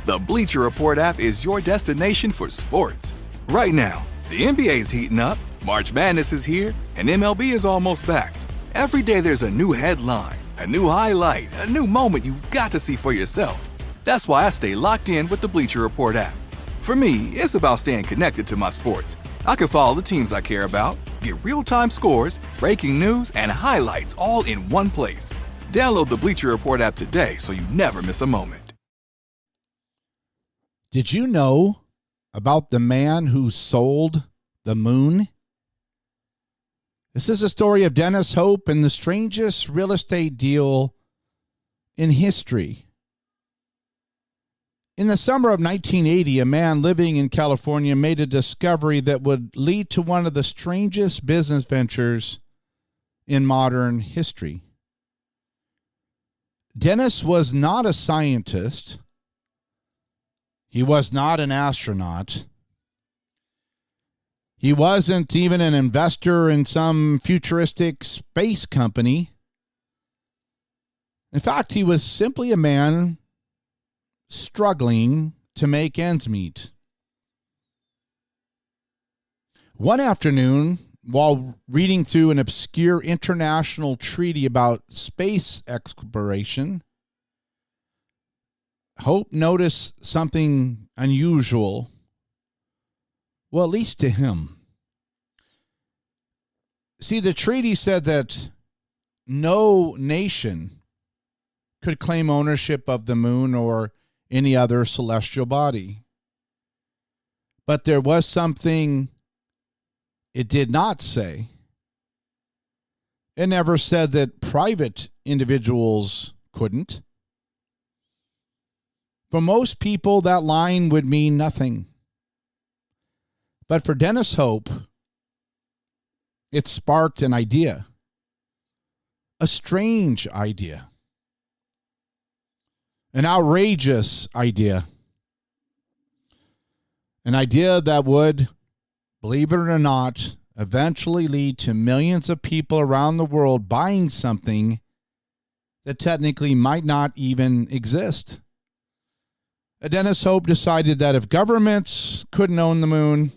The Bleacher Report app is your destination for sports. Right now, the NBA's heating up, March Madness is here, and MLB is almost back. Every day there's a new headline, a new highlight, a new moment you've got to see for yourself. That's why I stay locked in with the Bleacher Report app. For me, it's about staying connected to my sports. I can follow the teams I care about, get real-time scores, breaking news, and highlights all in one place. Download the Bleacher Report app today so you never miss a moment. Did you know about the man who sold the moon? This is a story of Dennis Hope and the strangest real estate deal in history. In the summer of 1980, a man living in California made a discovery that would lead to one of the strangest business ventures in modern history. Dennis was not a scientist. He was not an astronaut. He wasn't even an investor in some futuristic space company. In fact, he was simply a man struggling to make ends meet. One afternoon, while reading through an obscure international treaty about space exploration, Hope noticed something unusual. Well, at least to him. See, the treaty said that no nation could claim ownership of the moon or any other celestial body. But there was something it did not say. It never said that private individuals couldn't. For most people, that line would mean nothing. But for Dennis Hope, it sparked an idea, a strange idea, an outrageous idea, an idea that would, believe it or not, eventually lead to millions of people around the world buying something that technically might not even exist. Dennis Hope decided that if governments couldn't own the moon,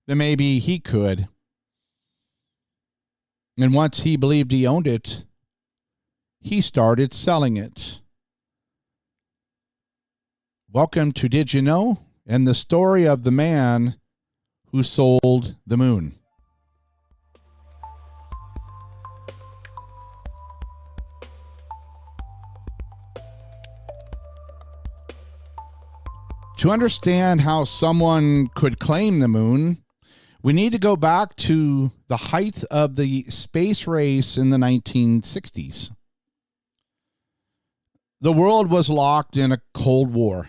then maybe he could. And once he believed he owned it, he started selling it. Welcome to Did You Know? And the story of the man who sold the moon. To understand how someone could claim the moon, we need to go back to the height of the space race in the 1960s. The world was locked in a Cold War.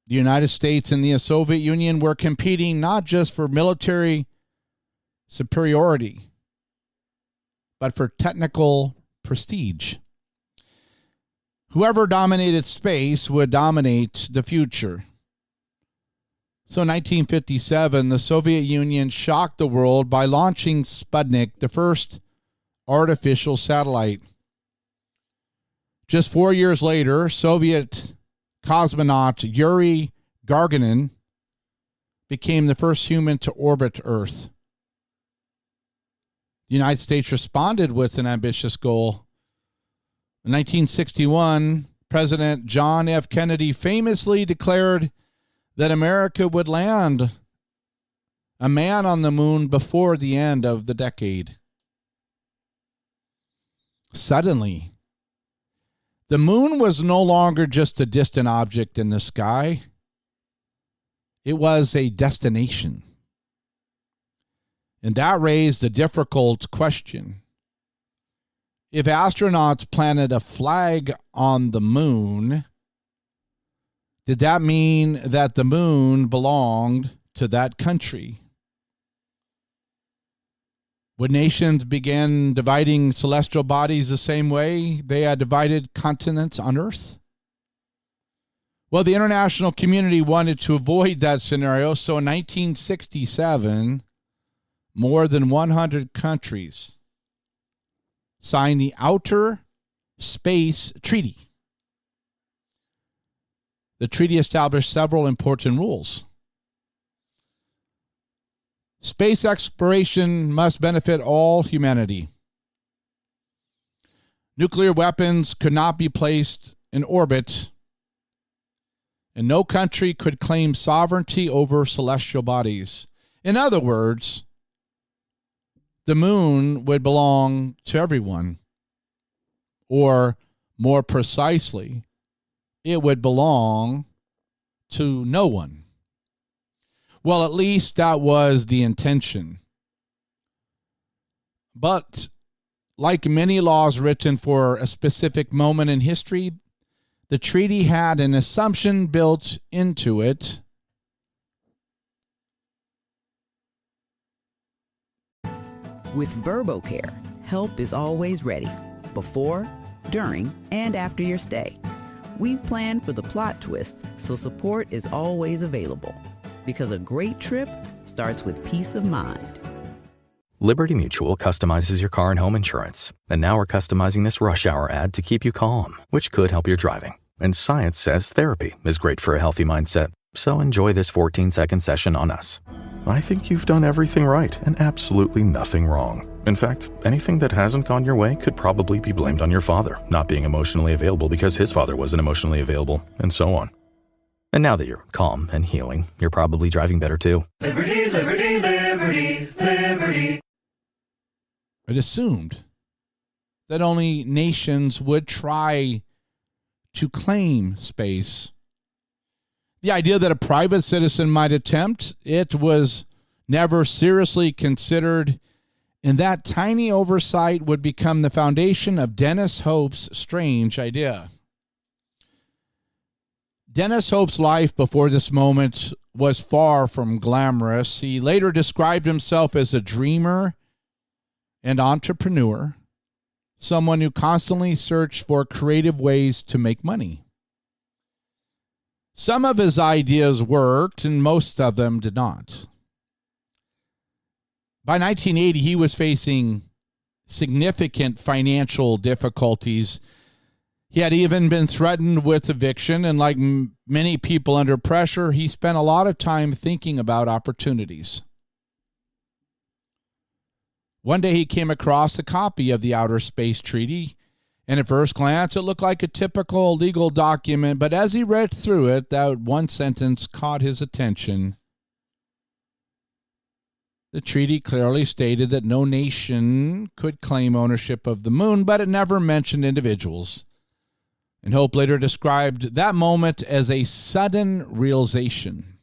The United States and the Soviet Union were competing not just for military superiority, but for technical prestige. Whoever dominated space would dominate the future. So in 1957, the Soviet Union shocked the world by launching Sputnik, the first artificial satellite. Just 4 years later, Soviet cosmonaut Yuri Gagarin became the first human to orbit Earth. The United States responded with an ambitious goal. In 1961, President John F. Kennedy famously declared that America would land a man on the moon before the end of the decade. Suddenly, the moon was no longer just a distant object in the sky. It was a destination. And that raised a difficult question. If astronauts planted a flag on the moon, did that mean that the moon belonged to that country? Would nations begin dividing celestial bodies the same way they had divided continents on Earth? Well, the international community wanted to avoid that scenario, so in 1967, more than 100 countries signed the Outer Space Treaty. The treaty established several important rules. Space exploration must benefit all humanity. Nuclear weapons could not be placed in orbit, and no country could claim sovereignty over celestial bodies. In other words, the moon would belong to everyone, or more precisely, it would belong to no one. Well, at least that was the intention. But like many laws written for a specific moment in history, the treaty had an assumption built into it. With VerboCare, help is always ready, before, during, and after your stay. We've planned for the plot twists, so support is always available. Because a great trip starts with peace of mind. Liberty Mutual customizes your car and home insurance. And now we're customizing this rush hour ad to keep you calm, which could help your driving. And science says therapy is great for a healthy mindset. So enjoy this 14-second session on us. I think you've done everything right and absolutely nothing wrong. In fact, anything that hasn't gone your way could probably be blamed on your father not being emotionally available because his father wasn't emotionally available, and so on. And now that you're calm and healing, you're probably driving better too. Liberty, liberty, liberty, liberty. It assumed that only nations would try to claim space. The idea that a private citizen might attempt it was never seriously considered, and that tiny oversight would become the foundation of Dennis Hope's strange idea. Dennis Hope's life before this moment was far from glamorous. He later described himself as a dreamer and entrepreneur, someone who constantly searched for creative ways to make money. Some of his ideas worked, and most of them did not. By 1980, he was facing significant financial difficulties. He had even been threatened with eviction, and like many people under pressure, he spent a lot of time thinking about opportunities. One day he came across a copy of the Outer Space Treaty, and at first glance it looked like a typical legal document, but as he read through it, that one sentence caught his attention. The treaty clearly stated that no nation could claim ownership of the moon, but it never mentioned individuals. And Hope later described that moment as a sudden realization.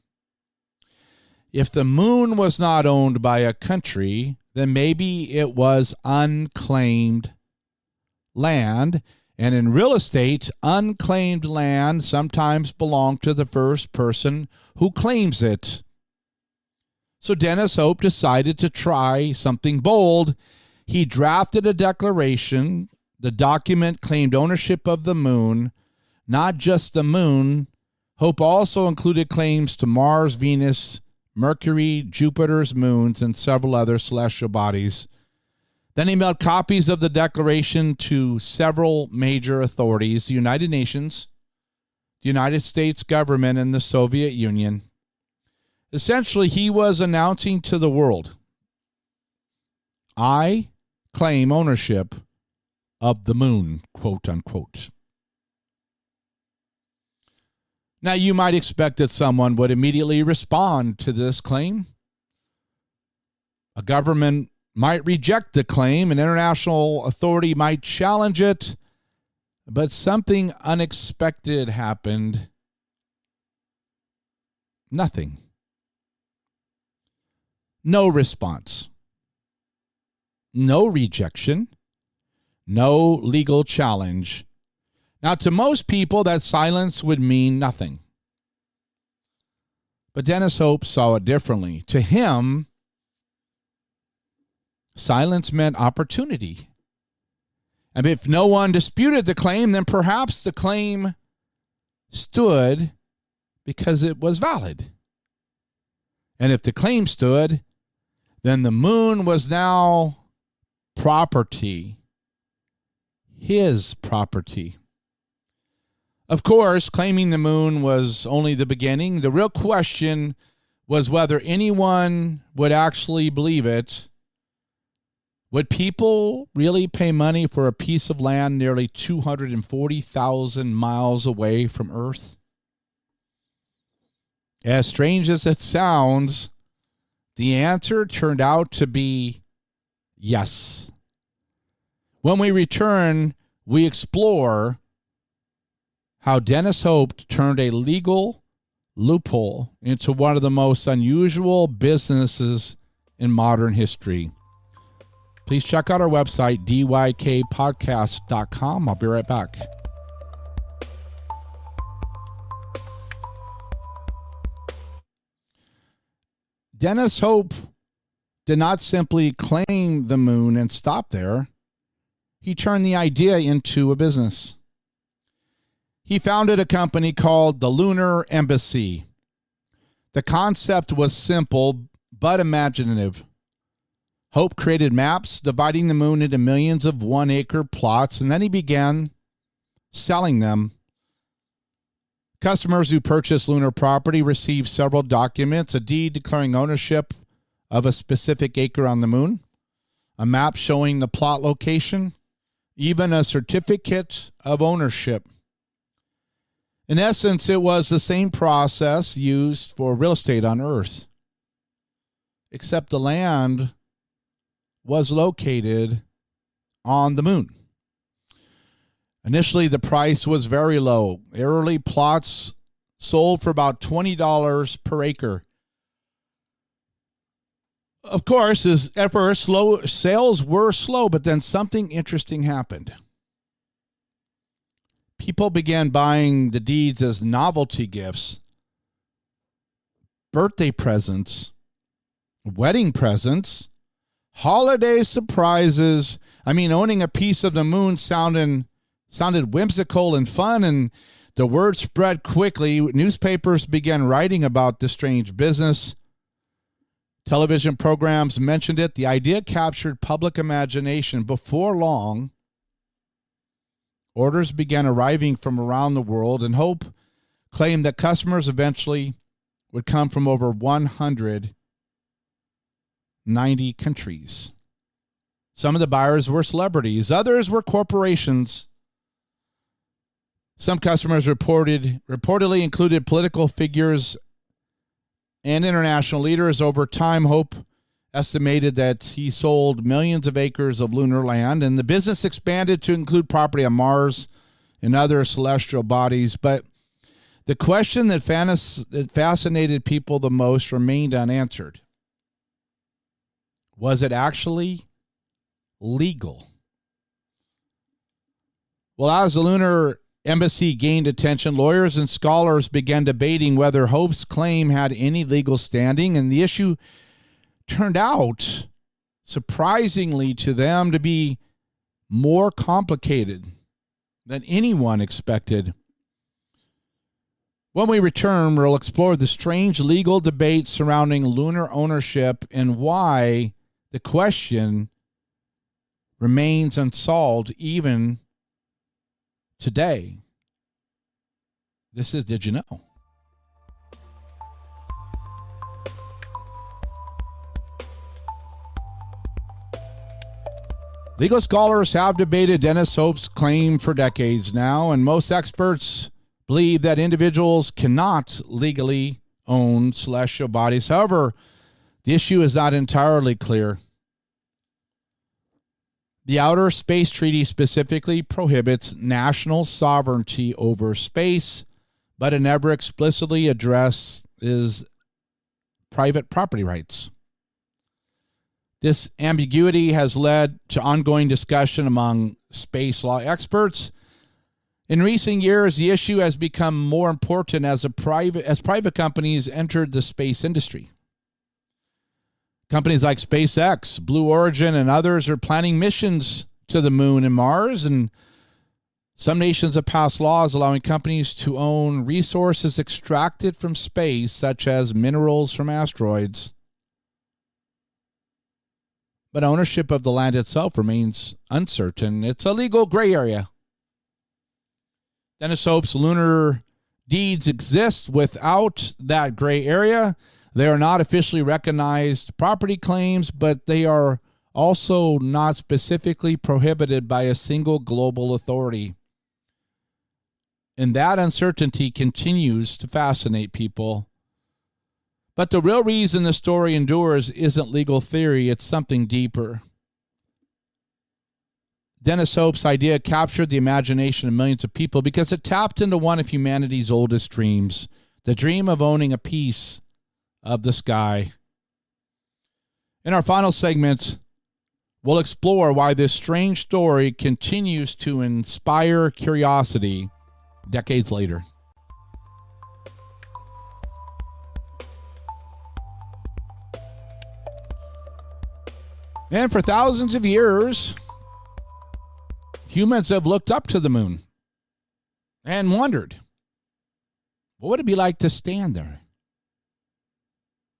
If the moon was not owned by a country, then maybe it was unclaimed land. And in real estate, unclaimed land sometimes belongs to the first person who claims it. So Dennis Hope decided to try something bold. He drafted a declaration. The document claimed ownership of the moon, not just the moon. Hope also included claims to Mars, Venus, Mercury, Jupiter's moons, and several other celestial bodies. Then he mailed copies of the declaration to several major authorities, the United Nations, the United States government, and the Soviet Union. Essentially, he was announcing to the world, I claim ownership of the moon, quote unquote. Now, you might expect that someone would immediately respond to this claim. A government might reject the claim, an international authority might challenge it, but something unexpected happened. Nothing. No response. No rejection. No legal challenge. Now, to most people, that silence would mean nothing. But Dennis Hope saw it differently. To him, silence meant opportunity. And if no one disputed the claim, then perhaps the claim stood because it was valid. And if the claim stood, then the moon was now property. His property. Of course, claiming the moon was only the beginning. The real question was whether anyone would actually believe it. Would people really pay money for a piece of land nearly 240,000 miles away from Earth? As strange as it sounds, the answer turned out to be yes. When we return, we explore how Dennis Hope turned a legal loophole into one of the most unusual businesses in modern history. Please check out our website, dykpodcast.com. I'll be right back. Dennis Hope did not simply claim the moon and stop there. He turned the idea into a business. He founded a company called the Lunar Embassy. The concept was simple but imaginative. Hope created maps dividing the moon into millions of 1-acre plots, and then he began selling them. Customers who purchased lunar property received several documents: a deed declaring ownership of a specific acre on the moon, a map showing the plot location, even a certificate of ownership. In essence, it was the same process used for real estate on Earth, except the land was located on the moon. Initially, the price was very low. Early plots sold for about $20 per acre. Of course, at first, sales were slow, but then something interesting happened. People began buying the deeds as novelty gifts, birthday presents, wedding presents, holiday surprises. I mean, owning a piece of the moon sounded whimsical and fun, and the word spread quickly. Newspapers began writing about this strange business. Television programs mentioned it. The idea captured public imagination. Before long, orders began arriving from around the world, and Hope claimed that customers eventually would come from over 190 countries. Some of the buyers were celebrities. Others were corporations. Some customers reportedly included political figures and international leaders. Over time, Hope estimated that he sold millions of acres of lunar land, and the business expanded to include property on Mars and other celestial bodies. But the question that fascinated people the most remained unanswered. Was it actually legal? Well, as the Lunar Embassy gained attention, lawyers and scholars began debating whether Hope's claim had any legal standing, and the issue turned out, surprisingly to them, to be more complicated than anyone expected. When we return, we'll explore the strange legal debate surrounding lunar ownership and why the question remains unsolved even today. This is Did You Know? Legal scholars have debated Dennis Hope's claim for decades now, and most experts believe that individuals cannot legally own celestial bodies. However, the issue is not entirely clear. The Outer Space Treaty specifically prohibits national sovereignty over space, but it never explicitly addresses private property rights. This ambiguity has led to ongoing discussion among space law experts. In recent years, the issue has become more important as private companies entered the space industry. Companies like SpaceX, Blue Origin, and others are planning missions to the moon and Mars, and some nations have passed laws allowing companies to own resources extracted from space, such as minerals from asteroids. But ownership of the land itself remains uncertain. It's a legal gray area. Dennis Hope's lunar deeds exist without that gray area. They are not officially recognized property claims, but they are also not specifically prohibited by a single global authority. And that uncertainty continues to fascinate people. But the real reason the story endures isn't legal theory, it's something deeper. Dennis Hope's idea captured the imagination of millions of people because it tapped into one of humanity's oldest dreams, the dream of owning a piece of the sky. In our final segment, we'll explore why this strange story continues to inspire curiosity decades later. And for thousands of years, humans have looked up to the moon and wondered, what would it be like to stand there?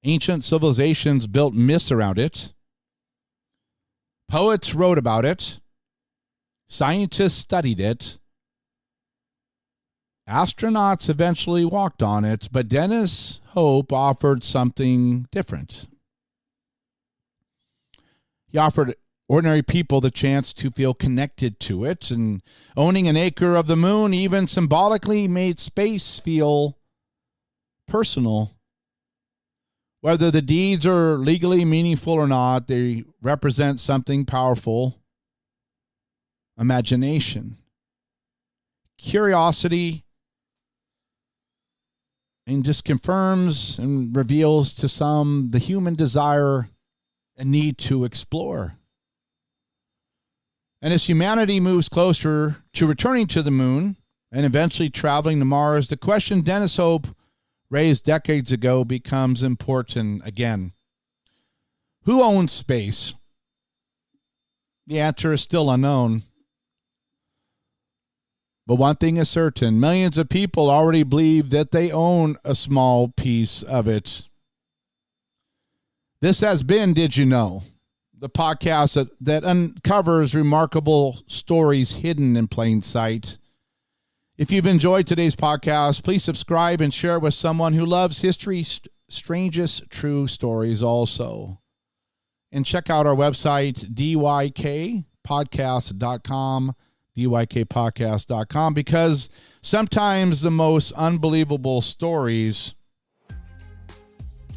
Ancient civilizations built myths around it. Poets wrote about it. Scientists studied it. Astronauts eventually walked on it, but Dennis Hope offered something different. He offered ordinary people the chance to feel connected to it, and owning an acre of the moon even symbolically made space feel personal. Whether the deeds are legally meaningful or not, they represent something powerful: imagination, curiosity, and just confirms and reveals to some the human desire and need to explore. And as humanity moves closer to returning to the moon and eventually traveling to Mars, the question Dennis Hope raised decades ago becomes important again. Who owns space? The answer is still unknown. But one thing is certain: millions of people already believe that they own a small piece of it. This has been Did You Know?, the podcast that uncovers remarkable stories hidden in plain sight. If you've enjoyed today's podcast, please subscribe and share it with someone who loves history's strangest true stories also. And check out our website, dykpodcast.com, dykpodcast.com, because sometimes the most unbelievable stories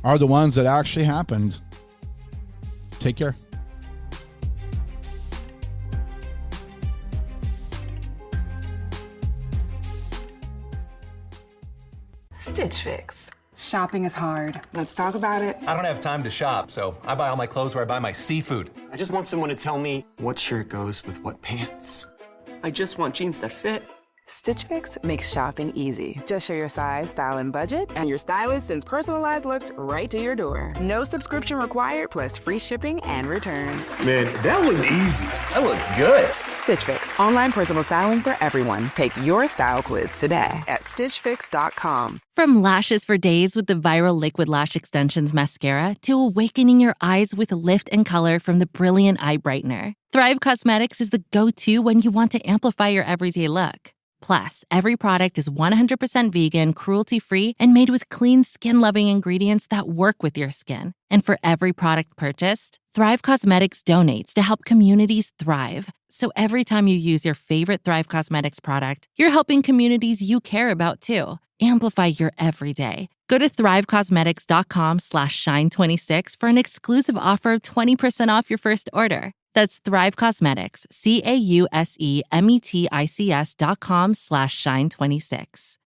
are the ones that actually happened. Take care. Stitch Fix. Shopping is hard. Let's talk about it. I don't have time to shop, so I buy all my clothes where I buy my seafood. I just want someone to tell me what shirt goes with what pants. I just want jeans that fit. Stitch Fix makes shopping easy. Just show your size, style, and budget, and your stylist sends personalized looks right to your door. No subscription required, plus free shipping and returns. Man, that was easy. I look good. Stitch Fix, online personal styling for everyone. Take your style quiz today at StitchFix.com. From lashes for days with the viral Liquid Lash Extensions mascara to awakening your eyes with lift and color from the Brilliant Eye Brightener, Thrive Causemetics is the go-to when you want to amplify your everyday look. Plus, every product is 100% vegan, cruelty-free, and made with clean, skin-loving ingredients that work with your skin. And for every product purchased, Thrive Causemetics donates to help communities thrive. So every time you use your favorite Thrive Causemetics product, you're helping communities you care about too. Amplify your everyday. Go to thrivecausemetics.com/shine26 for an exclusive offer of 20% off your first order. That's Thrive Causemetics, CAUSEMETICS.com/shine26.